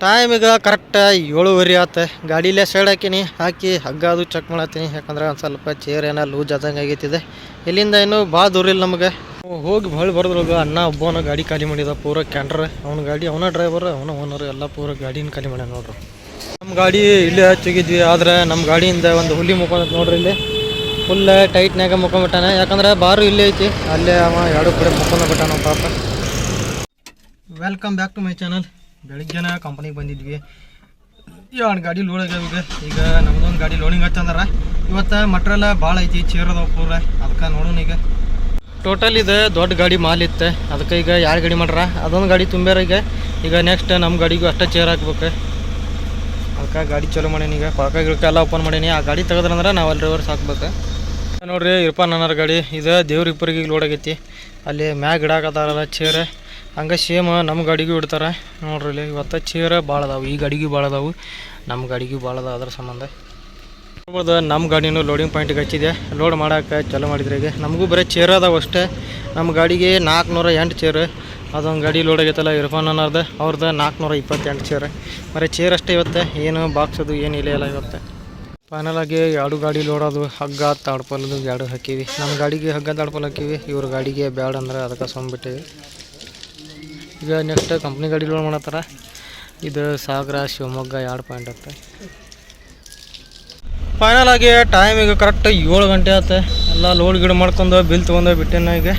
Time ಈಗ correct 7:30 ಆತ. ಗಾಡಿಲೇ side ಹಾಕಿ ಹಗ್ಗ ಅದು ಚೆಕ್ ಮಾಡತ್ತೀನಿ. ಯಾಕಂದ್ರೆ ಒಂದು ಸ್ವಲ್ಪ ಚೇರ್ ಏನೋ ಲೂಸ್ ಆದಂಗೆ ಆಗೈತಿದೆ. ಇಲ್ಲಿಂದ ಇನ್ನೂ ಭಾಳ ದೂರ ಇಲ್ಲ ನಮಗೆ. ಹೋಗಿ ಹೊಳ್ಳಿ ಬರೋದ್ರೊಳಗೆ ಅಣ್ಣ ಒಬ್ಬನ ಗಾಡಿ ಖಾಲಿ ಮಾಡಿದ ಪೂರ ಕ್ಯಾಂಡ್ರ. ಅವನ ಗಾಡಿ ಅವನ ಡ್ರೈವರ್ ಅವನ ಓನರ್ ಎಲ್ಲ ಪೂರ ಗಾಡಿನ ಖಾಲಿ ಮಾಡ್ಯಾನ ನೋಡ್ರಿ. ನಮ್ಮ ಗಾಡಿ ಇಲ್ಲೇ ಹಚ್ಚಿಗಿದ್ವಿ. ಆದರೆ ನಮ್ಮ ಗಾಡಿಯಿಂದ ಒಂದು ಹುಲಿ ಮುಕ್ಕೊಂಡ್ ನೋಡ್ರಿ. ಇಲ್ಲಿ ಫುಲ್ ಟೈಟ್ನಾಗ ಮುಕ್ಕೊಂಡ್ಬಿಟ್ಟಾನೆ. ಯಾಕಂದ್ರೆ ಬಾರು ಇಲ್ಲೇ ಐತಿ. ಅಲ್ಲೇ ಅವ ಎರಡು ಕಡೆ ಮುಕ್ಕೊಂಡ್ಬಿಟ್ಟಾನ ಪಾಪ. Welcome back to my channel. ಬೆಳಿಗ್ಗೆನ ಕಂಪ್ನಿಗೆ ಬಂದಿದ್ವಿ. ಎರಡು ಗಾಡಿ ಲೋಡ್ ಆಗ್ಯಾವ. ಈಗ ನಮ್ದೊಂದು ಗಾಡಿ ಲೋಡಿಂಗ್ ಹಚ್ಚಂದಾರ. ಇವತ್ತು ಮಟ್ರೆಲ್ಲ ಭಾಳ ಐತಿ, ಚೇರ್ ಅದಾವ ಪೂರ. ಅದಕ್ಕೆ ನೋಡೋಣ. ಈಗ ಟೋಟಲ್ ಇದು ದೊಡ್ಡ ಗಾಡಿ ಮಾಲ್ ಇತ್ತು. ಅದಕ್ಕೆ ಈಗ ಯಾರು ಗಾಡಿ ಮಾಡ್ರ ಅದೊಂದು ಗಾಡಿ ತುಂಬ್ಯಾರ. ಈಗ ನೆಕ್ಸ್ಟ್ ನಮ್ಮ ಗಾಡಿಗೂ ಅಷ್ಟೇ ಚೇರ್ ಹಾಕ್ಬೇಕು. ಅದಕ್ಕೆ ಗಾಡಿ ಚಲೋ ಮಾಡೀನಿ. ಈಗ ಕೊಳಕ ಗಿಳಕ ಎಲ್ಲ ಓಪನ್ ಮಾಡೀನಿ. ಆ ಗಾಡಿ ತೆಗೆದ್ರಂದ್ರೆ ನಾವು ಅಲ್ಲಿ ರಿವರ್ಸ್ ಹಾಕ್ಬೇಕು ನೋಡ್ರಿ. ಇರ್ಪಾನ್ ಅನ್ನೋರ ಗಾಡಿ ಇದು ದೇವ್ರಿಬ್ಬರಿಗೆ ಲೋಡ್ ಆಗೈತಿ. ಅಲ್ಲಿ ಮ್ಯಾಗ ಇಡಾಕತ್ತಾರಲ್ಲ ಚೇರ್. ಹಂಗೆ ಸೇಮ್ ನಮ್ಮ ಗಾಡಿಗೂ ಇಡ್ತಾರೆ ನೋಡ್ರಿ. ಇಲ್ಲಿ ಇವತ್ತು ಚೇರ್ ಭಾಳ ಅದಾವೆ. ಈ ಗಾಡಿಗೂ ಭಾಳ ಅದಾವೆ, ನಮ್ಮ ಗಾಡಿಗೂ ಭಾಳ ಅದಾವೆ. ಅದ್ರ ಸಂಬಂಧ ನೋಡ್ಬೋದು ನಮ್ಮ ಗಾಡಿನೂ ಲೋಡಿಂಗ್ ಪಾಯಿಂಟಿಗೆ ಹಚ್ಚಿದೆ. ಲೋಡ್ ಮಾಡೋಕೆ ಚಾಲೂ ಮಾಡಿದ್ರೆ ಈಗ ನಮಗೂ ಬರೀ ಚೇರ್ ಅದಾವೆ ಅಷ್ಟೇ. ನಮ್ಮ ಗಾಡಿಗೆ 408 ಚೇರ್. ಅದೊಂದು ಗಾಡಿ ಲೋಡ್ ಆಗೈತಲ್ಲ ಇರ್ಫಾನ್ ಅನ್ನೋದು, ಅವ್ರದ್ದು 428 ಚೇರ್. ಬರೀ ಚೇರ್ ಅಷ್ಟೇ ಇವತ್ತು. ಏನು ಬಾಕ್ಸ್ ಅದು ಏನು ಇಲ್ಲ ಇವತ್ತು. ಫೈನಲ್ ಆಗಿ ಎರಡು ಗಾಡಿ ಲೋಡ್ ಅದು. ಹಗ್ಗ ತಾಡ್ಪಲ್ದು ಎರಡು ಹಾಕೀವಿ. ನಮ್ಮ ಗಾಡಿಗೆ ಹಗ್ಗ ತಾಡ್ಪಲ್ ಹಾಕೀವಿ. ಇವ್ರ ಗಾಡಿಗೆ ಬ್ಯಾಡ ಅಂದ್ರೆ ಅದಕ್ಕೆ ಸೊಂಬಿಟ್ಟಿವಿ. ಈಗ ನೆಕ್ಸ್ಟ್ ಕಂಪ್ನಿ ಗಾಡಿ ಲೋಡ್ ಮಾಡತ್ತಾರ. ಇದು ಸಾಗರ ಶಿವಮೊಗ್ಗ 2 ಪಾಯಿಂಟ್ ಆಗುತ್ತೆ. ಫೈನಲ್ ಆಗಿ ಟೈಮ್ ಈಗ ಕರೆಕ್ಟ್ 7 ಗಂಟೆ ಆಯ್ತು. ಎಲ್ಲ ಲೋಡ್ ಗಿಡ ಮಾಡ್ಕೊಂಡು ಬಿಲ್ ತೊಗೊಂಡು ಬಿಟ್ಟೇನ. ಈಗ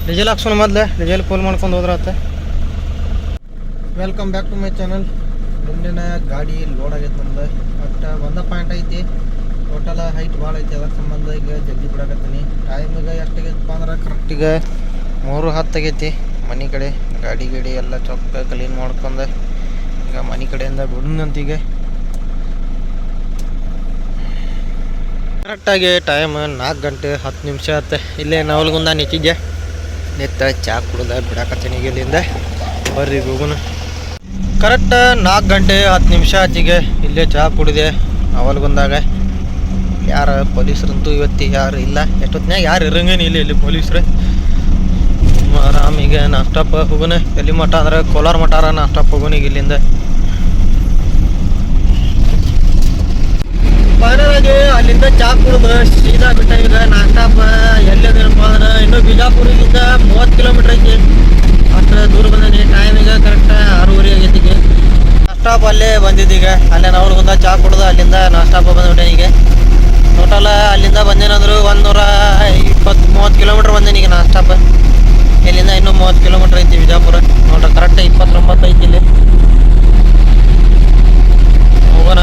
ಡೀಸೆಲ್ ಹಾಕ್ಸೋಣ. ಮೊದಲೇ ಡೀಸೆಲ್ ಫುಲ್ ಮಾಡ್ಕೊಂಡು ಹೋದ್ರಾತ. Welcome back to my channel. ಮುಂದಿನ ಗಾಡಿ ಲೋಡ್ ಆಗೈತೆ ನಮ್ದು. ಬಟ್ ಒಂದ ಪಾಯಿಂಟ್ ಐತಿ. ಟೋಟಲ್ ಹೈಟ್ ಭಾಳ ಐತಿ. ಅದರ ಸಂಬಂಧ ಈಗ ಜಲ್ದಿ ಬಿಡಾಕತ್ತೀನಿ. ಟೈಮ್ ಈಗ ಎಷ್ಟಾಗೈತಪ್ಪ ಅಂದ್ರೆ ಕರೆಕ್ಟಿಗೆ 3:10 ಆಗೈತಿ. ಮನೆ ಕಡೆ ಗಾಡಿ ಎಲ್ಲ ಚೊಕ್ಕ ಕ್ಲೀನ್ ಮಾಡ್ಕೊಂಡು ಈಗ ಮನೆ ಕಡೆಯಿಂದ ಬಿಡೋಣಂತೀಗ. ಕರೆಕ್ಟಾಗಿ ಟೈಮ್ 4 ಗಂಟೆ 10 ನಿಮಿಷ ಆಯ್ತು. ಇಲ್ಲೇ ನವಲ್ಗುಂದ ನಿಂತಿದ್ದೆ. ನಿತ್ತ ಚಹಾ ಕುಡ್ದ ಬಿಡಾಕತ್ತೀನಿ. ಈಗ ಇಲ್ಲಿಂದ ಬರ್ರಿ ಹೋಗೋಣ. ಕರೆಕ್ಟ್ 4 ಗಂಟೆ 10 ನಿಮಿಷ ಆತಿಗೆ ಇಲ್ಲೇ ಚಹಾ ಕುಡಿದೆ ನವಲ್ಗುಂದಾಗ. ಯಾರು ಪೊಲೀಸರಂತೂ ಇವತ್ತು ಯಾರು ಇಲ್ಲ. ಎಷ್ಟೊತ್ತಿನಾಗ ಯಾರು ಇರಂಗೇನಿ ಇಲ್ಲಿ ಪೊಲೀಸರು. ಆರಾಮಿಗೆ ನಾಸ್ಟಾಪ್ ಹೋಗೋಣ. ಎಲ್ಲಿ ಮಠ ಅಂದ್ರೆ ಕೋಲಾರ ಮಠಾರ ನಾಸ್ಟಾಪ್ ಹೋಗೋಣ. ಈಗ ಇಲ್ಲಿಂದ ಫೈನಲಾಗಿ ಅಲ್ಲಿಂದ ಚಾ ಕುಡಿದು ಸೀದಾ ಬಿಟ್ಟ. ಈಗ ನಾಸ್ಟಾಪ್ ಎಲ್ಲೇನಪ್ಪ ಅಂದ್ರೆ ಇನ್ನೂ ಬಿಜಾಪುರದಿಂದ 30 ಕಿಲೋಮೀಟ್ರ್ ಐತಿ. ಅಷ್ಟು ದೂರ ಬಂದೀನಿ. ಟೈಮ್ ಈಗ ಕರೆಕ್ಟ್ 6:30 ಆಗೈತಿಗೆ. ನಾಸ್ಟಾಪ್ ಅಲ್ಲೇ ಬಂದಿದ್ದೀಗ. ಅಲ್ಲೇ ನವಲ್ಗುಂದ ಚಾ ಕುಡ್ದು ಅಲ್ಲಿಂದ ನಾಸ್ಟಾಪ್ ಬಂದ್ಬಿಟ್ಟೆ. ಈಗ ಟೋಟಲ್ ಅಲ್ಲಿಂದ ಬಂದೇನಂದ್ರು 120-30 ಕಿಲೋಮೀಟ್ರ್ ಬಂದೇನಿ. ಈಗ ನಾಸ್ಟಾಪ್ ಇಲ್ಲಿಂದ ಇನ್ನೂ 30 ಕಿಲೋಮೀಟ್ರ್ ಐತಿ ಬಿಜಾಪುರ. ನೋಡ್ರಿ ಕರೆಕ್ಟ್ 29 ಐತಿ ಇಲ್ಲಿ. ಹೋಗೋಣ.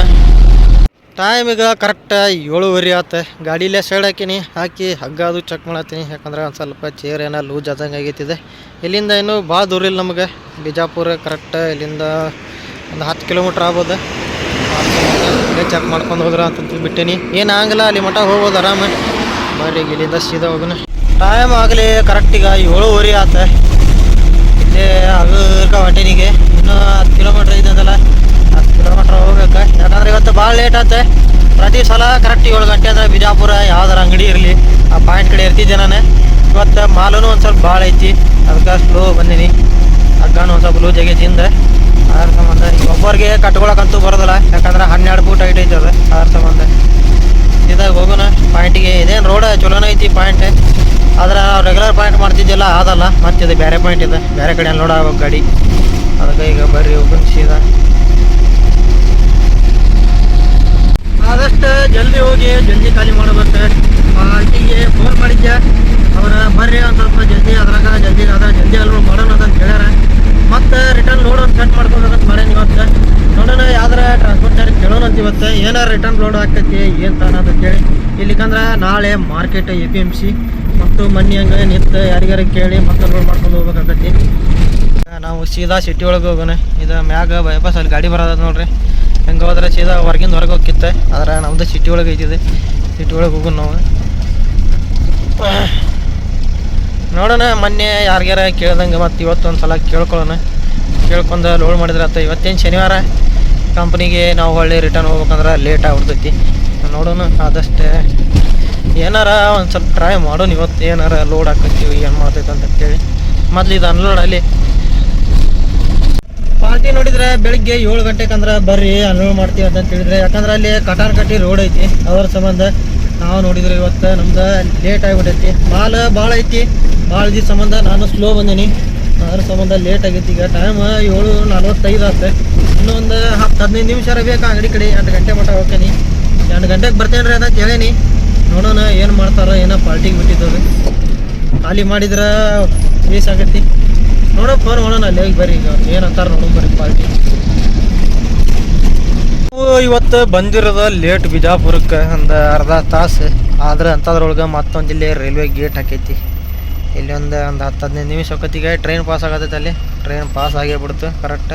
ಟೈಮ್ ಈಗ ಕರೆಕ್ಟ್ 7:30 ಆಯ್ತು. ಗಾಡಿಲೇ ಸೈಡ್ ಹಾಕಿ ಹಗ್ಗ ಅದು ಚೆಕ್ ಮಾಡತ್ತೀನಿ. ಯಾಕಂದ್ರೆ ಒಂದು ಸ್ವಲ್ಪ ಚೇರ್ ಏನೋ ಲೂಸ್ ಆದಂಗೆ ಆಗೈತಿದೆ. ಇಲ್ಲಿಂದ ಇನ್ನೂ ಭಾಳ ದೂರ ಇಲ್ಲ ನಮಗೆ. ಬಿಜಾಪುರ ಕರೆಕ್ಟ್ ಇಲ್ಲಿಂದ ಒಂದು 10 ಕಿಲೋಮೀಟ್ರ್ ಆಗ್ಬೋದು. ಇಲ್ಲೇ ಚೆಕ್ ಮಾಡ್ಕೊಂಡು ಹೋದ್ರೆ ಅಂತ ಬಿಟ್ಟೀನಿ. ಏನು ಆಗಲ್ಲ, ಅಲ್ಲಿ ಮಠ ಹೋಗ್ಬೋದು ಆರಾಮ. ಬರ್ರಿ ಇಲ್ಲಿಂದ ಸೀದಾ ಹೋಗೋಣ. ಟೈಮ್ ಆಗಲಿ ಕರೆಕ್ಟಿಗ 7:30 ಆಯ್ತು. ಇಲ್ಲೇ ಆಗರ್ಕ ಹೊಂಟೀನಿಗೆ. ಇನ್ನೂ 10 ಕಿಲೋಮೀಟ್ರ್ ಐತಂದಲ್ಲ, 10 ಕಿಲೋಮೀಟ್ರ್ ಹೋಗ್ಬೇಕು. ಯಾಕಂದ್ರೆ ಇವತ್ತು ಭಾಳ ಲೇಟ್ ಆಯ್ತು. ಪ್ರತಿ ಸಲ ಕರೆಕ್ಟ್ 7 ಗಂಟೆ ಅಂದ್ರೆ ಬಿಜಾಪುರ ಯಾವ್ದಾರ ಅಂಗಡಿ ಇರಲಿ ಆ ಪಾಯಿಂಟ್ ಕಡೆ ಇರ್ತಿದ್ದೆ ನಾನು. ಇವತ್ತು ಮಾಲೂ ಒಂದು ಸ್ವಲ್ಪ ಭಾಳ ಐತಿ. ಅದಕ್ಕೆ ಸ್ಲೋ ಬಂದೀನಿ. ಹಗ್ಗನೂ ಒಂದು ಸ್ವಲ್ಪ ಲೂಸ್ ಆಗೈತಿ ಹಿಂದೆ. ಅದ್ರ ಸಂಬಂಧ ಒಬ್ಬರಿಗೆ ಕಟ್ಕೊಳಕ್ಕಂತೂ ಬರೋದಿಲ್ಲ. ಯಾಕಂದ್ರೆ 12 ಫೂಟ್ ಹೈಟ್ ಐತೆ ಅದು. ಅದ್ರ ಸಂಬಂಧ ಇದಾಗ ಹೋಗೋಣ ಪಾಯಿಂಟಿಗೆ. ಇದೇನು ರೋಡ್ ಚಲೋನ ಐತಿ ಪಾಯಿಂಟ್. ಆದ್ರೆ ನಾವು ರೆಗ್ಯುಲರ್ ಪಾಯಿಂಟ್ ಮಾಡ್ತಿದ್ದಿಲ್ಲ, ಅದಲ್ಲ ಮತ್ತಿದೆ ಬೇರೆ ಪಾಯಿಂಟ್ ಇದೆ. ಬೇರೆ ಕಡೆ ಲೋಡ್ ಆಗ್ಬೇಕು ಗಾಡಿ. ಅದಕ್ಕೆ ಈಗ ಬರ್ರಿ ಹೋಗೋಣ ಸೀದಾ. ಆದಷ್ಟು ಜಲ್ದಿ ಹೋಗಿ ಜಲ್ದಿ ಖಾಲಿ ಮಾಡಬೇಕು. ಆಂಟಿಗೆ ಫೋನ್ ಮಾಡಿದ್ದೆ. ಅವ್ರು ಬರ್ರಿ ಒಂದು ಸ್ವಲ್ಪ ಜಲ್ದಿ ಅದ್ರಾಗ ಜಲ್ದಿ ಅಲ್ಲಿ ಮಾಡೋಣ ಅಂತ ಹೇಳ್ಯಾರ. ಮತ್ತು ರಿಟರ್ನ್ ಲೋಡ್ ಒಂದು ಕಟ್ ಮಾಡ್ಕೊಬೇಕಂತ ಮಾಡೇನಿ ಇವತ್ತು. ನೋಡೋಣ ಯಾವ್ದಾರ ಟ್ರಾನ್ಸ್ಪೋರ್ಟ್ ಚಾರ್ಜ್ ಕೇಳೋಣ ಅಂತ ಇವತ್ತು. ಏನಾರು ರಿಟರ್ನ್ ಲೋಡ್ ಆಗ್ತೈತಿ ಏನು ತಾನ ಅಂತ ಹೇಳಿ. ಇಲ್ಲಿಕಂದ್ರೆ ನಾಳೆ ಮಾರ್ಕೆಟ್ APMC ಮತ್ತು ಮಣ್ಣಿ ಹಂಗೆ ನಿಂತು ಯಾರಿಗಾರ ಕೇಳಿ ಮತ್ತೆ ಲೋಡ್ ಮಾಡ್ಕೊಂಡು ಹೋಗ್ಬೇಕಾಗತ್ತಿ. ನಾವು ಸೀದಾ ಸಿಟಿ ಒಳಗೆ ಹೋಗೋಣ. ಇದು ಮ್ಯಾಗ ಬೈಪಾಸ್ ಅಲ್ಲಿ ಗಾಡಿ ಬರೋದ ನೋಡ್ರಿ. ಹೆಂಗೆ ಹೋದ್ರೆ ಸೀದಾ ಹೊರಗೆ ಹೋಗಿತ್ತೆ. ಆದ್ರೆ ನಮ್ದು ಸಿಟಿ ಒಳಗೆ ಐತಿದೆ. ಸಿಟಿ ಒಳಗೆ ಹೋಗೋಣ ನಾವು. ನೋಡೋಣ ಮೊನ್ನೆ ಯಾರಿಗಾರ ಕೇಳ್ದಂಗೆ ಮತ್ತು ಇವತ್ತೊಂದು ಸಲ ಕೇಳ್ಕೊಳ್ಳೋಣ. ಕೇಳ್ಕೊಂಡು ಲೋಡ್ ಮಾಡಿದ್ರೆ ಆತ. ಇವತ್ತೇನು ಶನಿವಾರ ಕಂಪ್ನಿಗೆ ನಾವು ಹೊಳ್ಳಿ ರಿಟರ್ನ್ ಹೋಗ್ಬೇಕಂದ್ರೆ ಲೇಟ್ ಆಗ್ಬಿಡ್ತೈತಿ. ನೋಡೋಣ ಆದಷ್ಟೇ ಏನಾರ ಒಂದು ಸ್ವಲ್ಪ ಟ್ರೈ ಮಾಡೋಣ. ಇವತ್ತು ಏನಾರ ಲೋಡ್ ಹಾಕತ್ತೀವಿ ಏನು ಮಾಡ್ತೈತೆ ಅಂತೇಳಿ. ಮೊದಲು ಇದು ಅನ್ಲೋಡ್ ಅಲ್ಲಿ ಪಾರ್ಟಿ ನೋಡಿದ್ರೆ ಬೆಳಿಗ್ಗೆ 7 ಗಂಟೆಗೆ ಅಂದ್ರೆ ಬರ್ರಿ ಅನ್ಲೋಡ್ ಮಾಡ್ತೀವಿ ಅಂತ ಹೇಳಿದ್ರೆ, ಯಾಕಂದ್ರೆ ಅಲ್ಲಿ ಕಟಾನ್ ಕಟ್ಟಿ ರೋಡ್ ಐತಿ. ಅದರ ಸಂಬಂಧ ನಾವು ನೋಡಿದ್ರೆ ಇವತ್ತು ನಮ್ದು ಲೇಟ್ ಆಗಿಬಿಟ್ಟೈತಿ. ಮಾಲ್ ಭಾಳ ಐತಿ, ಭಾಳ ಇದ್ದ ಸಂಬಂಧ ನಾನು ಸ್ಲೋ ಬಂದೀನಿ. ಅದ್ರ ಸಂಬಂಧ ಲೇಟ್ ಆಗೈತಿ. ಈಗ ಟೈಮ್ 7:45 ಆಗುತ್ತೆ. ಇನ್ನೊಂದು 10-15 ನಿಮಿಷ ಬೇಕು ಅಂಗಡಿ ಕಡೆ. 2 ಗಂಟೆ ಮಟ್ಟ ಹೋಗ್ತೀನಿ. 2 ಗಂಟೆಗೆ ಬರ್ತೇನೆ ಅಂತ ಹೇಳೀನಿ. ನೋಡೋಣ ಏನು ಮಾಡ್ತಾರೋ. ಏನೋ ಪಾರ್ಟಿಗೆ ಬಿಟ್ಟಿದ್ದವ್ರಿ, ಖಾಲಿ ಮಾಡಿದ್ರೆ ಬೇಸ್ ಆಗೈತಿ. ನೋಡೋ ಫೋನ್ ಮಾಡೋಣ ಅಲ್ಲಿ ಹೋಗಿ ಬರ್ರಿ. ಈಗ ಏನಂತಾರ ನೋಡೋ ಬರ್ರಿ ಪಾರ್ಟಿ. ಇವತ್ತು ಬಂದಿರೋದು ಲೇಟ್ ಬಿಜಾಪುರಕ್ಕೆ ಒಂದು ಅರ್ಧ ತಾಸು ಆದ್ರೆ ಅಂಥದ್ರೊಳಗೆ ಮತ್ತೊಂದು ಇಲ್ಲಿ ರೈಲ್ವೆ ಗೇಟ್ ಹಾಕೈತಿ. ಇಲ್ಲಿ ಒಂದು 10-15 ನಿಮಿಷ ಹೋಗತ್ತಿಗೆ ಟ್ರೈನ್ ಪಾಸ್ ಆಗತ್ತೈತೆ. ಅಲ್ಲಿ ಟ್ರೈನ್ ಪಾಸ್ ಆಗೇ ಬಿಡ್ತು ಕರೆಕ್ಟ್.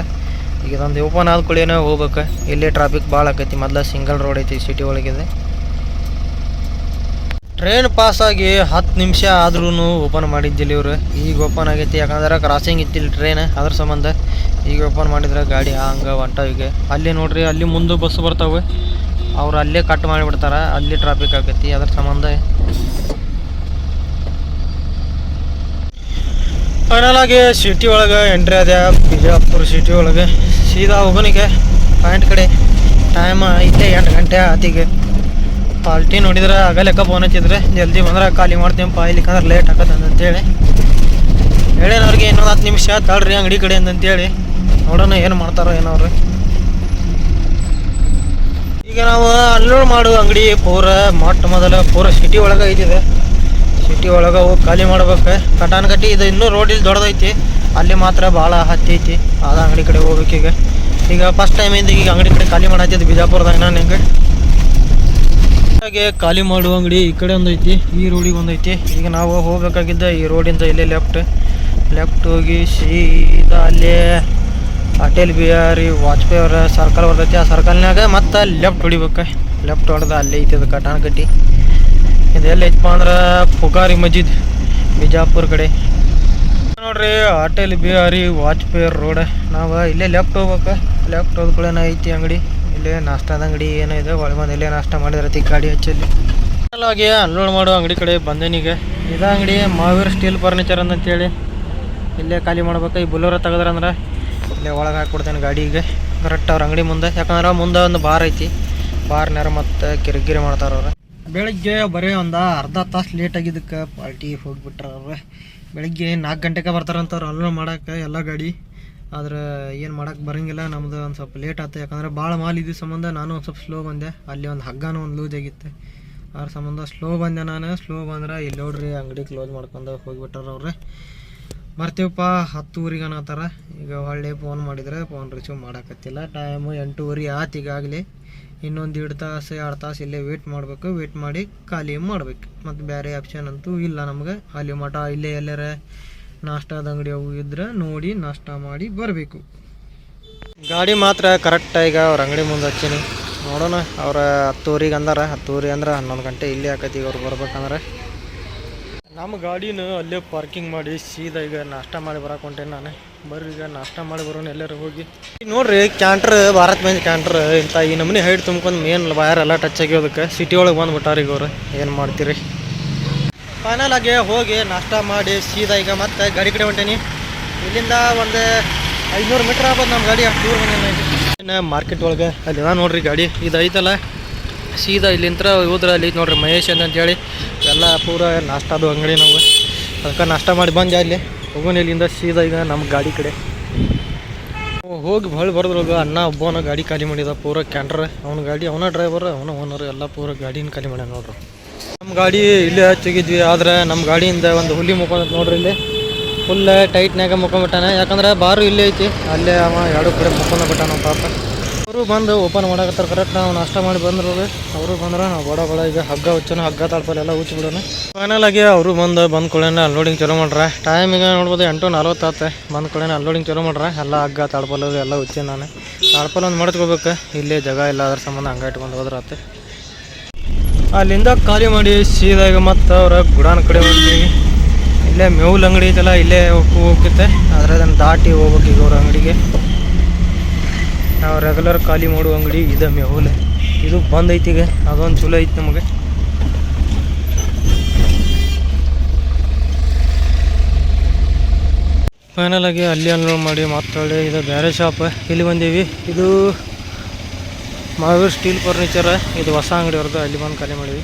ಈಗ ಇದೊಂದು ಓಪನ್ ಆದ ಕೂಡಲೇ ಹೋಗ್ಬೇಕು. ಇಲ್ಲಿ ಟ್ರಾಫಿಕ್ ಭಾಳ ಆಕೈತಿ. ಮೊದಲು ಸಿಂಗಲ್ ರೋಡ್ ಐತಿ ಸಿಟಿ ಒಳಗಿದೆ. ಟ್ರೈನ್ ಪಾಸ್ ಆಗಿ 10 ನಿಮಿಷ ಆದ್ರೂ ಓಪನ್ ಮಾಡಿದ್ದಿಲ್ಲ ಇವರು. ಈಗ ಓಪನ್ ಆಗೈತಿ, ಯಾಕಂದ್ರೆ ಕ್ರಾಸಿಂಗ್ ಇತ್ತಿಲ್ಲ ಟ್ರೈನ್. ಅದ್ರ ಸಂಬಂಧ ಈಗ ಓಪನ್ ಮಾಡಿದ್ರೆ ಗಾಡಿ ಹಂಗೆ ಹೊಂಟವಿಗೆ. ಅಲ್ಲಿ ನೋಡ್ರಿ, ಅಲ್ಲಿ ಮುಂದೆ ಬಸ್ ಬರ್ತಾವೆ, ಅವ್ರು ಅಲ್ಲೇ ಕಟ್ ಮಾಡಿಬಿಡ್ತಾರೆ. ಅಲ್ಲಿ ಟ್ರಾಫಿಕ್ ಆಗೈತಿ. ಅದ್ರ ಸಂಬಂಧ ಫೈನಲ್ ಆಗಿ ಸಿಟಿ ಒಳಗೆ ಎಂಟ್ರಿ ಅದ. ಬಿಜಾಪುರ ಸಿಟಿ ಒಳಗೆ ಸೀದಾ ಹೋಗೋನಿಗೆ ಪಾಯಿಂಟ್ ಕಡೆ. ಟೈಮ್ ಐತೆ 8 ಗಂಟೆ ಆತಿಗೆ. ಪಾರ್ಟಿ ನೋಡಿದ್ರೆ ಆಗಲೆಕ್ಕ ಫೋನ್ ಹಚ್ಚಿದ್ರೆ ಜಲ್ದಿ ಬಂದ್ರೆ ಖಾಲಿ ಮಾಡ್ತೀವಪ್ಪ, ಇಲ್ಲಿಕಂದ್ರೆ ಲೇಟ್ ಆಗತ್ತೆ ಅಂತೇಳಿ ಹೇಳೇನವ್ರಿಗೆ. ಇನ್ನೊಂದು 10 ನಿಮಿಷ ತಾಳ್ರಿ ಅಂಗಡಿ ಕಡೆ ಅಂತೇಳಿ. ನೋಡೋಣ ಏನು ಮಾಡ್ತಾರೋ ಏನವ್ರು. ಈಗ ನಾವು ಅನ್ಲೋಡ್ ಮಾಡುವ ಅಂಗಡಿ ಪೂರ ಮೊದಲು ಪೂರ ಸಿಟಿ ಒಳಗೆ ಐತಿದೆ. ಸಿಟಿ ಒಳಗೆ ಹೋಗಿ ಖಾಲಿ ಮಾಡ್ಬೇಕು. ಕಟಾನ್ ಕಟ್ಟಿ ಇದು ಇನ್ನೂ ರೋಡ್ ಇಲ್ಲಿ ದೊಡ್ಡದೈತಿ. ಅಲ್ಲಿ ಮಾತ್ರ ಭಾಳ ಹತ್ತೈತಿ. ಅದು ಅಂಗಡಿ ಕಡೆ ಹೋಗ್ಬೇಕೀಗ. ಈಗ ಫಸ್ಟ್ ಟೈಮ್ ಇಂದ ಈಗ ಅಂಗಡಿ ಕಡೆ ಖಾಲಿ ಮಾಡತ್ತಿದ್ದು ಬಿಜಾಪುರದಾಗ. ನಾನು ಹಿಂಗೆ ಹಾಗೆ ಖಾಲಿ ಮಾಡುವ ಅಂಗಡಿ ಈ ಕಡೆ ಒಂದು ಐತಿ, ಈ ರೋಡಿಗೆ ಒಂದು ಐತಿ. ಈಗ ನಾವು ಹೋಗ್ಬೇಕಾಗಿದ್ದ ಈ ರೋಡಿಂದ ಇಲ್ಲೇ ಲೆಫ್ಟ್ ಹೋಗಿ ಸೀದಾ ಅಲ್ಲೇ ಅಟಲ್ ಬಿಹಾರಿ ವಾಜಪೇಯಿ ಅವರ ಸರ್ಕಲ್ ಬರ್ತೈತಿ. ಆ ಸರ್ಕಲ್ನಾಗ ಮತ್ತೆ ಲೆಫ್ಟ್ ಹೊಡಿಬೇಕು. ಲೆಫ್ಟ್ ಹೊಡೆದ ಅಲ್ಲೇ ಐತಿ ಅದು ಕಟಾನ್ ಕಟ್ಟಿ. ಇದೆಲ್ಲ ಐತಪ್ಪ ಅಂದ್ರೆ ಪುಕಾರಿ ಮಸ್ಜಿದ್ ಬಿಜಾಪುರ ಕಡೆ ನೋಡ್ರಿ. ಅಟಲ್ ಬಿಹಾರಿ ವಾಜಪೇಯಿ ರೋಡ್. ನಾವು ಇಲ್ಲೇ ಲೆಫ್ಟ್ ಹೋಗ್ಬೇಕು. ಲೆಫ್ಟ್ ಹೋದ್ಕೊಳ್ಳೇನ ಐತಿ ಅಂಗಡಿ. ಇಲ್ಲೇ ನಾಷ್ಟಾದ ಅಂಗಡಿ ಏನಿದೆ. ಒಳಗೆ ಬಂದು ಇಲ್ಲೇ ನಾಷ್ಟ ಮಾಡಿದ್ರತಿ ಗಾಡಿ ಹಚ್ಚಲ್ಲಿ. ಹಾಗೆ ಅನ್ಲೋಡ್ ಮಾಡೋ ಅಂಗಡಿ ಕಡೆ ಬಂದೇನೀಗ. ಇದ ಅಂಗಡಿ ಮಹಾವೀರ್ ಸ್ಟೀಲ್ ಫರ್ನಿಚರ್ ಅಂತೇಳಿ. ಇಲ್ಲೇ ಖಾಲಿ ಮಾಡ್ಬೇಕು. ಈ ಬುಲೋರ ತೆಗೆದ್ರಂದ್ರೆ ಇಲ್ಲೇ ಒಳಗೆ ಹಾಕ್ಕೊಡ್ತೇನೆ ಗಾಡಿಗೆ ಕರೆಕ್ಟ್ ಅವ್ರ ಅಂಗಡಿ ಮುಂದೆ. ಯಾಕಂದ್ರೆ ಮುಂದೆ ಒಂದು ಬಾರ್ ಐತಿ. ಬಾರ್ನಾರ ಮತ್ತು ಕಿರಿಕಿರಿ ಮಾಡ್ತಾರವ್ರು. ಬೆಳಗ್ಗೆ ಬರೀ ಒಂದು ಅರ್ಧ ತಾಸು ಲೇಟ್ ಆಗಿದ್ದಕ್ಕೆ ಪಾರ್ಟಿ ಹೋಗಿಬಿಟ್ರ ಅವ್ರು. ಬೆಳಗ್ಗೆ 4 ಗಂಟೆಗೆ ಬರ್ತಾರಂತವ್ರು ಅನ್ಲೋಡ್ ಮಾಡೋಕೆ ಎಲ್ಲ ಗಾಡಿ. ಆದ್ರೆ ಏನು ಮಾಡೋಕೆ ಬರೋಂಗಿಲ್ಲ. ನಮ್ಮದು ಒಂದು ಸ್ವಲ್ಪ ಲೇಟ್ ಆಯ್ತು, ಯಾಕಂದ್ರೆ ಭಾಳ ಮಾಲ್ ಇದ್ದ ಸಂಬಂಧ ನಾನು ಒಂದು ಸ್ವಲ್ಪ ಸ್ಲೋ ಬಂದೆ. ಅಲ್ಲಿ ಒಂದು ಹಗ್ಗನೂ ಒಂದು ಲೂಸ್ ಆಗಿತ್ತು. ಅದ್ರ ಸಂಬಂಧ ಸ್ಲೋ ಬಂದೆ ನಾನು. ಸ್ಲೋ ಬಂದ್ರೆ ಇಲ್ಲಿ ನೋಡ್ರಿ ಅಂಗಡಿ ಕ್ಲೋಸ್ ಮಾಡ್ಕೊಂಡು ಹೋಗಿಬಿಟ್ಟಾರ ಅವ್ರೆ. ಬರ್ತೀವಪ್ಪ 10:00 ಅನ್ನತ್ತಾರ. ಈಗ ಹೊಳ್ಳಿ ಫೋನ್ ಮಾಡಿದರೆ ಫೋನ್ ರಿಸೀವ್ ಮಾಡೋಕತ್ತಿಲ್ಲ. ಟೈಮು 8:30 ಆಯ್ತು ಈಗಾಗಲೇ. ಇನ್ನೊಂದು 1.5 ತಾಸು 2 ತಾಸು ಇಲ್ಲೇ ವೇಟ್ ಮಾಡಬೇಕು. ವೇಟ್ ಮಾಡಿ ಖಾಲಿ ಮಾಡ್ಬೇಕು. ಮತ್ತು ಬೇರೆ ಆಪ್ಷನ್ ಅಂತೂ ಇಲ್ಲ ನಮ್ಗೆ. ಅಲ್ಲಿ ಮಠ ಇಲ್ಲೇ ಎಲ್ಲರ ನಾಷ್ಟಾದ ಅಂಗಡಿ ಅವು ಇದ್ರೆ ನೋಡಿ ನಾಷ್ಟ ಮಾಡಿ ಬರಬೇಕು. ಗಾಡಿ ಮಾತ್ರ ಕರೆಕ್ಟಾಗಿ ಅವ್ರ ಅಂಗಡಿ ಮುಂದೆ ಹಚ್ಚೀನಿ. ನೋಡೋಣ. ಅವ್ರ 10:00 ಅಂದಾರ. 10:00 ಅಂದ್ರೆ 11 ಗಂಟೆ ಇಲ್ಲೇ ಆಕೈತಿ ಈಗ ಅವ್ರು ಬರ್ಬೇಕಂದ್ರೆ. ನಮ್ಮ ಗಾಡಿನ ಅಲ್ಲೇ ಪಾರ್ಕಿಂಗ್ ಮಾಡಿ ಸೀದಾ ಈಗ ನಾಷ್ಟ ಮಾಡಿ ಬರಕೊಂಟೇನೆ ನಾನು. ಬರ್ರಿ ಈಗ ನಾಷ್ಟ ಮಾಡಿ ಬರೋಣ ಎಲ್ಲರೂ ಹೋಗಿ. ನೋಡ್ರಿ ಕ್ಯಾಂಟ್ರ್, ಭಾರತ್ ಬೆಂಜ್ ಕ್ಯಾಂಟ್ರ್ ಇಂಥ ಈ ನಮ್ಮನೆ ಹೈಟ್ ತುಂಬ್ಕೊಂಡು ಮೇನ್ ವಯರ್ ಎಲ್ಲ ಟಚ್ ಆಗಿರೋದಕ್ಕೆ ಸಿಟಿ ಒಳಗೆ ಬಂದುಬಿಟ್ಟಾರ ಈಗ ಅವ್ರು. ಏನು ಮಾಡ್ತೀರಿ. ಫೈನಲ್ ಆಗಿ ಹೋಗಿ ನಾಷ್ಟ ಮಾಡಿ ಸೀದಾ ಈಗ ಮತ್ತೆ ಗಾಡಿ ಕಡೆ ಹೊಂಟೇನಿ. ಇಲ್ಲಿಂದ ಒಂದು 500 ಮೀಟ್ರ್ ಆಗ್ಬೋದು ನಮ್ಮ ಗಾಡಿ. ಅಷ್ಟು ದೂರ ಬಂದೇನೆ ಮಾರ್ಕೆಟ್ ಒಳಗೆ. ಅಲ್ಲಿ ನೋಡ್ರಿ ಗಾಡಿ ಇದು ಐತಲ್ಲ, ಸೀದಾ ಇಲ್ಲಿಂದ ಹೋದ್ರೆ ಅಲ್ಲಿ ನೋಡ್ರಿ ಮಹೇಶ್ ಅಂತೇಳಿ ಎಲ್ಲ ಪೂರ ನಾಷ್ಟಾದು ಅಂಗಡಿ. ನಾವು ಅದಕ್ಕೆ ನಾಷ್ಟ ಮಾಡಿ ಬಂದೆ. ಅಲ್ಲಿ ಹೋಗೋಣ ಇಲ್ಲಿಂದ ಸೀದಾ ಈಗ ನಮ್ಮ ಗಾಡಿ ಕಡೆ ಹೋಗಿ ಹೊಳ್ಳಿ ಬರೋದ್ರೊಳಗೆ ಅಣ್ಣ ಒಬ್ಬನ ಗಾಡಿ ಖಾಲಿ ಮಾಡಿದ ಪೂರ ಕ್ಯಾಂಟ್ರ್. ಅವನ ಗಾಡಿ, ಅವನ ಡ್ರೈವರ್, ಅವನ ಓನರ್ ಎಲ್ಲ ಪೂರ ಗಾಡಿನ ಖಾಲಿ ಮಾಡ್ಯಾನ ನೋಡ್ರಿ. ನಮ್ಮ ಗಾಡಿ ಇಲ್ಲೇ ಹಚ್ಚಿಗಿದ್ವಿ. ಆದರೆ ನಮ್ಮ ಗಾಡಿಯಿಂದ ಒಂದು ಹುಲಿ ಮುಖಂಡ್ ನೋಡ್ರಿ. ಇಲ್ಲಿ ಫುಲ್ ಟೈಟ್ನಾಗ ಮುಕೊಂಡ್ಬಿಟ್ಟಾನೆ. ಯಾಕಂದ್ರೆ ಬಾರು ಇಲ್ಲೇ ಐತಿ. ಅಲ್ಲೇ ಅವ 2 ಕಡೆ ಮುಕೊಂಡ ಬಿಟ್ಟಾನ ಪಾಪ. ಅವರು ಬಂದು ಓಪನ್ ಮಾಡಕತ್ತಾರೆ ಕರೆಕ್ಟ್. ನಾವು ನಾಷ್ಟ ಮಾಡಿ ಬಂದ್ರು. ಅವರು ಬಂದ್ರೆ ನಾವು ಬಡ ಈಗ ಹಗ್ಗ ಹುಚ್ಚೋಣ, ಹಗ್ಗ ತಾಳ್ಪಲ್ಲ ಎಲ್ಲ ಹುಚ್ಚಿ ಬಿಡೋಣ. ಫೈನಲ್ ಆಗಿ ಅವರು ಬಂದ್ಕೊಳ್ಳೇನೆ ಅನ್ಲೋಡಿಂಗ್ ಚಲೋ ಮಾಡ್ರೆ. ಟೈಮ್ ಈಗ ನೋಡ್ಬೋದು 8:40 ಆಯ್ತು. ಬಂದ್ಕೊಳ್ಳೇನೆ ಅನ್ಲೋಡಿಂಗ್ ಚಲೋ ಮಾಡ್ರೆ. ಎಲ್ಲ ಹಗ್ಗ ತಾಳ್ಪಲ್ಲದು ಎಲ್ಲ ಹುಚ್ಚಿ ನಾನು. ತಾಳ್ಪಲ್ಲ ಒಂದು ಮಾಡ್ಕೋಬೇಕು. ಇಲ್ಲೇ ಜಾಗ ಇಲ್ಲ, ಅದ್ರ ಸಂಬಂಧ ಹಂಗೆ ಇಟ್ಕೊಂಡು ಹೋದ್ರೆ ಆಯ್ತು. ಅಲ್ಲಿಂದ ಖಾಲಿ ಮಾಡಿ ಸೀದಾ ಈಗ ಮತ್ತು ಅವ್ರ ಗುಡಾನ ಕಡೆ ಹೋಗ್ತೀವಿ. ಇಲ್ಲೇ ಮೇವುಲ್ ಅಂಗಡಿ ಐತಲ್ಲ, ಇಲ್ಲೇ ಹೋಗುತ್ತೆ. ಆದರೆ ಅದನ್ನು ದಾಟಿ ಹೋಗ್ಬೇಕು ಈಗ ಅವ್ರ ಅಂಗಡಿಗೆ. ನಾವು ರೆಗ್ಯುಲರ್ ಖಾಲಿ ಮಾಡುವ ಅಂಗಡಿ ಇದೆ ಮೇವುಲ್. ಇದು ಬಂದ್ ಐತಿ ಈಗ. ಅದೊಂದು ಚಲೋ ಐತಿ ನಮಗೆ. ಫೈನಲ್ ಆಗಿ ಅಲ್ಲಿ ಅನ್ಲೋಡ್ ಮಾಡಿ ಮಾತಾಡಿ ಇದು ಬೇರೆ ಶಾಪ್ ಇಲ್ಲಿ ಬಂದೀವಿ. ಇದು ಮಹಾವೀರ್ ಸ್ಟೀಲ್ ಫರ್ನಿಚರ್, ಇದು ಹೊಸ ಅಂಗಡಿ ಅವ್ರದ್ದು. ಅಲ್ಲಿ ಬಂದು ಖಾಲಿ ಮಾಡಿವಿ.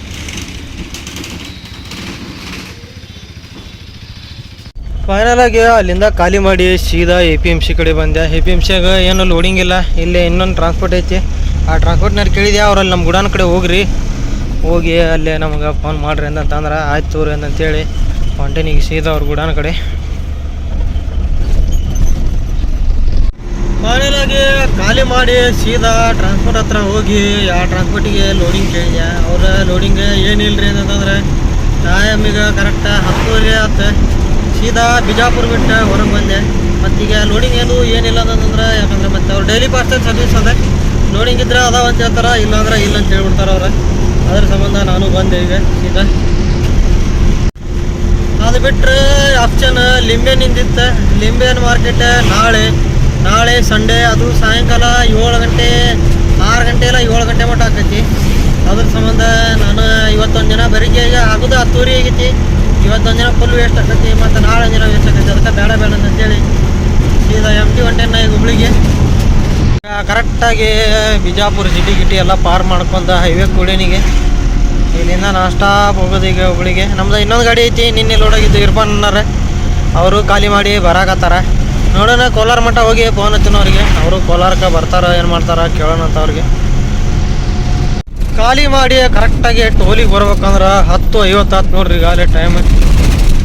ಫೈನಲ್ ಆಗಿ ಅಲ್ಲಿಂದ ಖಾಲಿ ಮಾಡಿ ಸೀದಾ APMC ಕಡೆ ಬಂದೆ. APMCಯಾಗ ಏನು ಲೋಡಿಂಗ್ ಇಲ್ಲ, ಇಲ್ಲಿ ಇನ್ನೊಂದು ಟ್ರಾನ್ಸ್ಪೋರ್ಟ್ ಐತಿ. ಆ ಟ್ರಾನ್ಸ್ಪೋರ್ಟ್ನವ್ರು ಕೇಳಿದೆ, ಅವ್ರಲ್ಲಿ ನಮ್ಮ ಗುಡಾನ್ ಕಡೆ ಹೋಗಿ ಅಲ್ಲೇ ನಮಗೆ ಫೋನ್ ಮಾಡಿರಿ ಅಂತಂದ್ರೆ ಆಯ್ತು ತೋರಿ ಅಂತಂತೇಳಿ ಹೊಂಟೇನಿಗೆ ಸೀದಾ ಅವ್ರ ಗುಡಾನ್ ಕಡೆ. ಫೈನಲ್ ಆಗಿ ಖಾಲಿ ಮಾಡಿ ಸೀದಾ ಟ್ರಾನ್ಸ್ಪೋರ್ಟ್ ಹತ್ರ ಹೋಗಿ ಆ ಟ್ರಾನ್ಸ್ಪೋರ್ಟಿಗೆ ಲೋಡಿಂಗ್ ಕೇಳಿದೆ. ಅವ್ರ ಲೋಡಿಂಗ್ ಏನಿಲ್ಲ ರೀ ಅಂತಂದ್ರೆ ಟೈಮಿಗೆ ಕರೆಕ್ಟ್ 10:30 ಆಯ್ತು. ಸೀದಾ ಬಿಜಾಪುರ ಬಿಟ್ಟು ಹೊರಗೆ ಬಂದೆ. ಮತ್ತೀಗ ಲೋಡಿಂಗ್ ಏನಿಲ್ಲ ಅಂತಂದ್ರೆ, ಯಾಕಂದ್ರೆ ಮತ್ತೆ ಅವ್ರು ಡೈಲಿ ಪಾರ್ಸಲ್ ಸರ್ವಿಸ್ ಅದ, ಲೋಡಿಂಗ್ ಇದ್ರೆ ಅದಾವ ಅಂತ ಹೇಳ್ತಾರೆ, ಇಲ್ಲಾಂದ್ರೆ ಇಲ್ಲ ಅಂತ ಹೇಳ್ಬಿಡ್ತಾರೆ ಅವ್ರು. ಅದ್ರ ಸಂಬಂಧ ನಾನು ಬಂದೆ ಈಗ ಸೀದಾ. ಅದು ಬಿಟ್ಟರೆ ಆಪ್ಷನ್ ಲಿಂಬೆನಿಂದಿತ್ತು. ಲಿಂಬೆನ್ ಮಾರ್ಕೆಟ್ ನಾಳೆ ಸಂಡೇ, ಅದು ಸಾಯಂಕಾಲ 7 ಗಂಟೆ 6 ಗಂಟೆ ಇಲ್ಲ 7 ಗಂಟೆ ಮಟ್ಟ ಆಕೈತಿ. ಅದ್ರ ಸಂಬಂಧ ನಾನು ಇವತ್ತೊಂದು ದಿನ ಬೆಳಿಗ್ಗೆ ಈಗ ಆಗೋದು 10:30 ಆಗೈತಿ. ಇವತ್ತೊಂದು ದಿನ ಫುಲ್ ವೇಸ್ಟ್ ಆಕೈತಿ, ಮತ್ತು ನಾಳೆ ದಿನ ವೇಸ್ಟ್ ಆಕೈತಿ. ಅದಕ್ಕೆ ಬೇಡ ಅಂತೇಳಿ ಸೀದಾ MT ಹೊಂಟೇನ ಈಗ ಹುಬ್ಳಿಗೆ. ಕರೆಕ್ಟಾಗಿ ಬಿಜಾಪುರ ಸಿಟಿ ಎಲ್ಲ ಪಾರ್ ಮಾಡ್ಕೊಂಡು ಹೈವೇ ಕೂಡೇನಿಗೆ ಇಲ್ಲಿಂದ ನಾನ್ ಸ್ಟಾಪ್ ಹೋಗೋದು ಈಗ ಹುಬ್ಳಿಗೆ. ನಮ್ದು ಇನ್ನೊಂದು ಗಾಡಿ ಐತಿ, ನಿನ್ನೆ ಲೋಡಾಗಿದ್ದು ಇರ್ಫಾನ್ ಅನ್ನಾರ, ಅವರು ಖಾಲಿ ಮಾಡಿ ಬರಾಕತ್ತಾರ. ನೋಡೋಣ ಕೋಲಾರ ಮಟ್ಟ ಹೋಗಿ ಫೋನ್ ಹಚ್ಚಿನ ಅವ್ರಿಗೆ. ಅವರು ಕೋಲಾರಕ್ಕೆ ಬರ್ತಾರ ಏನು ಮಾಡ್ತಾರ ಕೇಳೋಣ ಅಂತ ಅವ್ರಿಗೆ. ಖಾಲಿ ಮಾಡಿ ಕರೆಕ್ಟಾಗಿ ಟೋಲಿಗೆ ಬರ್ಬೇಕಂದ್ರೆ 10:50 ಆಯ್ತು ನೋಡ್ರಿ. ಈಗಾಗಲೇ ಟೈಮ್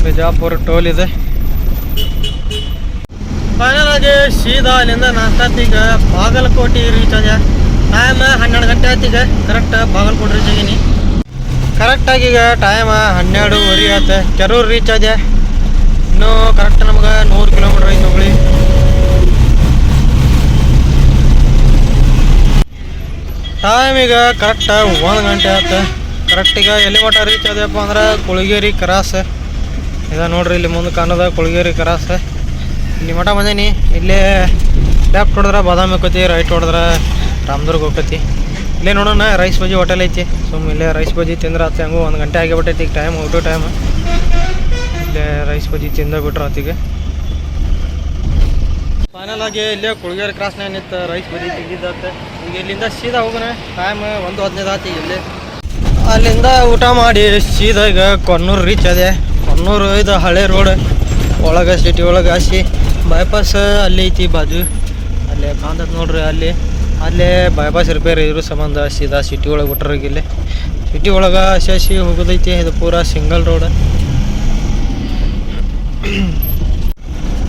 ಬಿಜಾಪುರ ಟೋಲ್ ಇದೆ. ಫೈನಲ್ ಆಗಿ ಸೀದಾ ಅಲ್ಲಿಂದ ನಾಲ್ಕೀಗ ಬಾಗಲಕೋಟೆ ರೀಚ್ ಆದ. ಟೈಮ್ 12 ಗಂಟೆ ಆಯ್ತು. ಈಗ ಕರೆಕ್ಟ್ ಬಾಗಲಕೋಟೆ ರೀಚ್ ಆಗೀನಿ. ಕರೆಕ್ಟಾಗಿ ಈಗ ಟೈಮ್ 12:30 ಆಯ್ತು. ಕೆರೂರು ರೀಚ್ ಆದೆ. ಇನ್ನೂ ಕರೆಕ್ಟ್ ನಮ್ಗೆ 100 ಕಿಲೋಮೀಟ್ರ್ ಐತೆ ಹುಬ್ಳಿ. ಟೈಮ್ ಈಗ ಕರೆಕ್ಟ್ 1 ಗಂಟೆ ಆಯ್ತು. ಕರೆಕ್ಟಿಗೆ ಎಲ್ಲಿ ಮಟ್ಟ ರೀಚ್ ಆದ್ಯಪ್ಪ ಅಂದ್ರೆ ಕುಳಗೇರಿ ಕ್ರಾಸ್ ಇದೆ ನೋಡ್ರಿ. ಇಲ್ಲಿ ಮುಂದೆ ಕಾಣೋದ ಕುಳಗೇರಿ ಕ್ರಾಸ್. ಇಲ್ಲಿ ಮಠ ಬಂದೇನಿ. ಇಲ್ಲೇ ಲೆಫ್ಟ್ ಹೊಡೆದ್ರೆ ಬಾದಾಮಿ ಹೋಗ್ತೈತಿ, ರೈಟ್ ಹೊಡೆದ್ರೆ ರಾಮದುರ್ಗ ಹೋಗ್ತೈತಿ. ಇಲ್ಲೇ ನೋಡೋಣ ರೈಸ್ ಬಜ್ಜಿ ಹೋಟೆಲ್ ಐತಿ. ಸುಮ್ಮನೆ ಇಲ್ಲೇ ರೈಸ್ ಬಜ್ಜಿ ತಿಂದ್ರೆ ಆತ. ಹೆಂಗೂ 1 ಗಂಟೆ ಆಗಿಬಿಟ್ಟೈತಿ ಈಗ ಟೈಮ್, ಊಟ ಟೈಮ್. ಇಲ್ಲೇ ರೈಸ್ ಬಜ್ಜಿ ತಿಂದ ಬಿಟ್ರೆ ಆತಿಗೆ. ಫೈನಲ್ ಆಗಿ ಇಲ್ಲೇ ಕುಳಗೇರಿ ಕ್ರಾಸ್ನಾಗ ನಿಂತು ರೈಸ್ ಬಜ್ಜಿ ತಿಂದಿದ್ದಾತ. ಈಗ ಇಲ್ಲಿಂದ ಸೀದಾ ಹೋಗೋಣ. ಟೈಮ್ 1:15 ಆತಿ. ಇಲ್ಲಿ ಅಲ್ಲಿಂದ ಊಟ ಮಾಡಿ ಸೀದಾ ಈಗ ಕೊನ್ನೂರು ರೀಚ್ ಅದೇ. ಕೊನ್ನೂರು ಇದು ಹಳೆ ರೋಡ್ ಒಳಗೆ ಸಿಟಿ ಒಳಗೆ ಹಾಸಿ ಬೈಪಾಸ್ ಅಲ್ಲಿ ಐತಿ ಬಾಜು. ಅಲ್ಲೇ ಕಾಂತತ್ ನೋಡ್ರಿ. ಅಲ್ಲೇ ಬೈಪಾಸ್ ರಿಪೇರಿ ಇರೋ ಸಂಬಂಧ ಸೀದಾ ಸಿಟಿ ಒಳಗೆ ಬಿಟ್ರಿಗೆ. ಇಲ್ಲಿ ಸಿಟಿ ಒಳಗೆ ಹಸಿ ಹೋಗೋದೈತಿ. ಇದು ಪೂರಾ ಸಿಂಗಲ್ ರೋಡ್.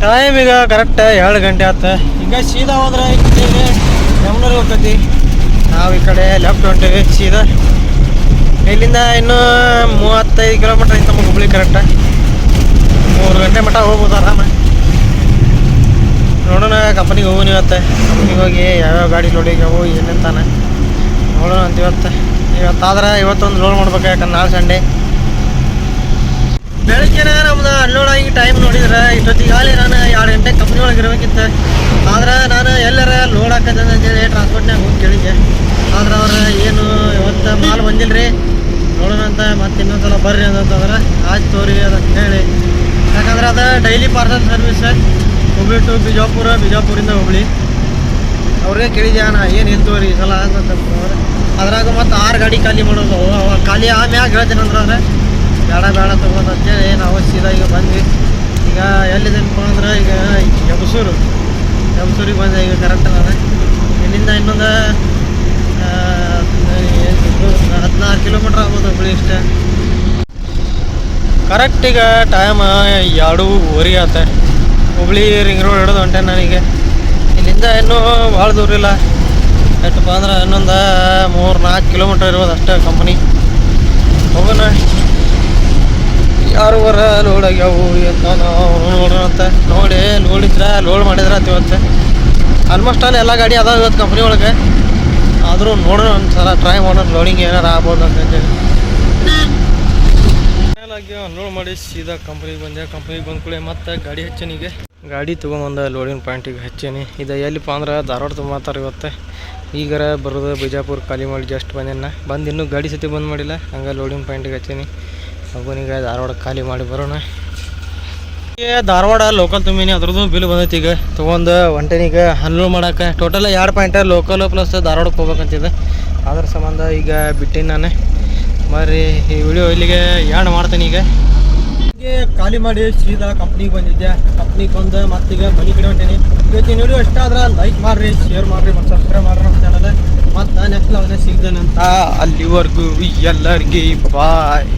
ಟೈಮ್ ಈಗ ಕರೆಕ್ಟ್ 2 ಗಂಟೆ ಆಯ್ತು. ಈಗ ಸೀದಾ ಹೋದ್ರೆ ಯಮನೂರಿಗೆ ಹೋಗ್ತೈತಿ. ನಾವು ಈ ಕಡೆ ಲೆಫ್ಟ್ ಹೊಂಟೇವಿ ಸೀದಾ. ಇಲ್ಲಿಂದ ಇನ್ನೂ 35 ಕಿಲೋಮೀಟ್ರ್ ಐತೆ ನಮಗೆ ಹುಬ್ಳಿ. ಕರೆಕ್ಟ್ 3 ಗಂಟೆ ಮಟ್ಟ ಹೋಗ್ಬೋದು ಆರಾಮ. ನೋಡೋಣ ಕಂಪ್ನಿಗೆ ಹೋಗೋಣ ಇವತ್ತು. ಕಂಪ್ನಿಗೆ ಹೋಗಿ ಯಾವ್ಯಾವ ಗಾಡಿ ಲೋಡಿಗೆ ಅವು ಏನೇಂತಾನೆ ನೋಡೋಣ ಅಂತ ಇವತ್ತಾದ್ರೆ ಇವತ್ತೊಂದು ಲೋಡ್ ಮಾಡ್ಬೇಕು. ಯಾಕಂದ್ರೆ ನಾಳೆ ಸಂಡೇ. ಬೆಳಗ್ಗೆನೇ ನಮ್ದು ಅನ್ಲೋಡ್ ಆಗಿ ಟೈಮ್ ನೋಡಿದ್ರೆ ಇಷ್ಟೊತ್ತಿಗಾಗಲೇ ನಾನು 2 ಗಂಟೆ ಕಂಪ್ನಿ ಒಳಗೆ ಇರಬೇಕಿತ್ತು. ಆದ್ರೆ ನಾನು ಎಲ್ಲರ ಲೋಡ್ ಹಾಕದ ಅಂತೇಳಿ ಟ್ರಾನ್ಸ್ಪೋರ್ಟ್ನಾಗ ಹೋಗಿ ಕೇಳಿದ್ದೆ. ಆದ್ರೆ ಅವ್ರು ಏನು ಇವತ್ತು ಮಾಲ್ ಬಂದಿಲ್ಲ ರೀ, ನೋಡೋಣ ಅಂತ ಮತ್ತೆ ಇನ್ನೊಂದ್ಸಲ ಬರ್ರಿ ಅಂತಂದ್ರೆ ಆಯ್ತು ತೋರಿ ಅಂತ ಹೇಳಿ. ಯಾಕಂದ್ರೆ ಅದು daily parcel service Hubli to ಬಿಜಾಪುರಿಂದ ಹುಬ್ಳಿ. ಅವ್ರಿಗೆ ಕೇಳಿದ್ಯಾ ನಾ ಏನು ತೋರಿ ಈ ಸಲ ಅಂತಂದ್ರೆ ಅದ್ರಾಗ ಮತ್ತು 6 ಗಾಡಿ ಖಾಲಿ ಮಾಡೋದು. ಅವಾಗ ಖಾಲಿ ಆಮ್ಯಾಗ ಹೇಳ್ತೀನಿ ಅಂದ್ರೆ ಬೇಡ ತೊಗೋದು ಅಂತೇಳಿ ನಾವು ಸೀದಾ ಈಗ ಬಂದ್ವಿ. ಈಗ ಎಲ್ಲಿದ್ದೇನಪ್ಪ ಅಂದ್ರೆ ಈಗ ಯಬಸೂರಿಗೆ ಬಂದೆ. ಈಗ ಕರೆಕ್ಟ್ ನಾನು ಇಲ್ಲಿಂದ ಇನ್ನೊಂದು 16 ಕಿಲೋಮೀಟ್ರ್ ಆಗ್ಬೋದು ಹುಬ್ಳಿ ಇಷ್ಟೇ. ಕರೆಕ್ಟ್ ಈಗ ಟೈಮ್ 2:30 ಆಯ್ತು. ಹುಬ್ಳಿ ರಿಂಗ್ ರೋಡ್ ಹಿಡಿದು ಹೊಂಟೆ ನನಗೆ. ಇಲ್ಲಿಂದ ಇನ್ನೂ ಭಾಳ ದೂರ ಇಲ್ಲ. ಎಷ್ಟಪ್ಪ ಅಂದ್ರೆ ಇನ್ನೊಂದು 3-4 ಕಿಲೋಮೀಟ್ರ್ ಇರ್ಬೋದು ಅಷ್ಟೇ ಕಂಪ್ನಿ. ಹೋಗೋಣ. 6:15 ಲೋಡ್ ಆಗ್ಯಾವು ಅಂತ ನಾವು ನೋಡೋಣ ಅಂತ ನೋಡಿ ಲೋಡ್ ಮಾಡಿದ್ರೆ ಆಯ್ತು ಇವತ್ತು. ಆಲ್ಮೋಸ್ಟ್ ಅಲ್ಲಿ ಎಲ್ಲ ಗಾಡಿ ಅದಾವ ಇವತ್ತು ಕಂಪ್ನಿ ಒಳಗೆ. ಆದರೂ ನೋಡೋಣ ಒಂದು ಸಲ ಟ್ರೈ ಮಾಡೋಣ ಲೋಡಿಂಗ್ ಏನಾರು ಆಗ್ಬೋದು ಅಂತೇಳಿ. ಮೇಲಾಗಿ ಅನ್ಲೋಡ್ ಮಾಡಿ ಸೀದಾ ಕಂಪ್ನಿಗೆ ಬಂದೆ. ಕಂಪ್ನಿಗೆ ಬಂದ ಕೂಡಲೇ ಮತ್ತೆ ಗಾಡಿ ಹಚ್ಚನಿಗೆ ಗಾಡಿ ತೊಗೊಂಬಂದ ಲೋಡಿಂಗ್ ಪಾಯಿಂಟಿಗೆ ಹಚ್ಚೀನಿ. ಇದು ಎಲ್ಲಿಪ್ಪ ಅಂದ್ರೆ ಧಾರವಾಡ ತೊಗೊಂಬತ್ತಾರೆ ಇವತ್ತು. ಈಗಾರ ಬರೋದು ಬಿಜಾಪುರ ಖಾಲಿ ಮಾಡಿ ಜಸ್ಟ್ ಬಂದು ಇನ್ನೂ ಗಾಡಿ ಸತಿ ಬಂದ್ ಮಾಡಿಲ್ಲ. ಹಂಗೆ ಲೋಡಿಂಗ್ ಪಾಯಿಂಟಿಗೆ ಹಚ್ಚೀನಿ. ಮಗುನಿಗೆ ಧಾರವಾಡ ಖಾಲಿ ಮಾಡಿ ಬರೋಣ. ಧಾರವಾಡ ಲೋಕಲ್ ತುಂಬೀನಿ ಅದ್ರದ್ದು ಬಿಲ್ ಬಂದೈತಿ ಈಗ ತೊಗೊಂಡು ಹೊಂಟೇನೀಗ ಅನ್ಲೋಡ್ ಮಾಡೋಕೆ ಟೋಟಲ್ 2 ಪಾಯಿಂಟ್ ಲೋಕಲ್ ಪ್ಲಸ್ ಧಾರವಾಡಕ್ಕೆ ಹೋಗ್ಬೇಕಂತಿದೆ ಅದ್ರ ಸಂಬಂಧ ಈಗ ಬಿಟ್ಟಿನಿ ನಾನು ಮರಿ ಈ ವಿಡಿಯೋ ಇಲ್ಲಿಗೆ ಯಾಡ್ ಮಾಡ್ತೇನೆ ಈಗ ಖಾಲಿ ಮಾಡಿ ಸೀದಾ ಕಂಪ್ನಿಗೆ ಬಂದಿದ್ದೆ ಕಂಪ್ನಿಗೆ ಬಂದು ಮತ್ತೀಗ ಮನೆ ಕಡೆ ಹೊಂಟೇನಿ ಇವತ್ತಿನ ವಿಡಿಯೋ ಇಷ್ಟ ಆದ್ರೆ ಲೈಕ್ ಮಾಡಿರಿ ಶೇರ್ ಮಾಡಿರಿ ಮತ್ತು ಸಬ್ಸ್ಕ್ರೈಬ್ ಮಾಡಿರಿ ನಮ್ಮ ಚಾನಲ್ ಮತ್ತು ನೆಕ್ಸ್ಟ್ ಲೆವೆಲ್ನಾಗ ಸಿಗ್ತೇನೆ ಅಂತ ಅಲ್ಲಿವರೆಗೂ ಎಲ್ಲರಿಗೆ ಬಾಯ್.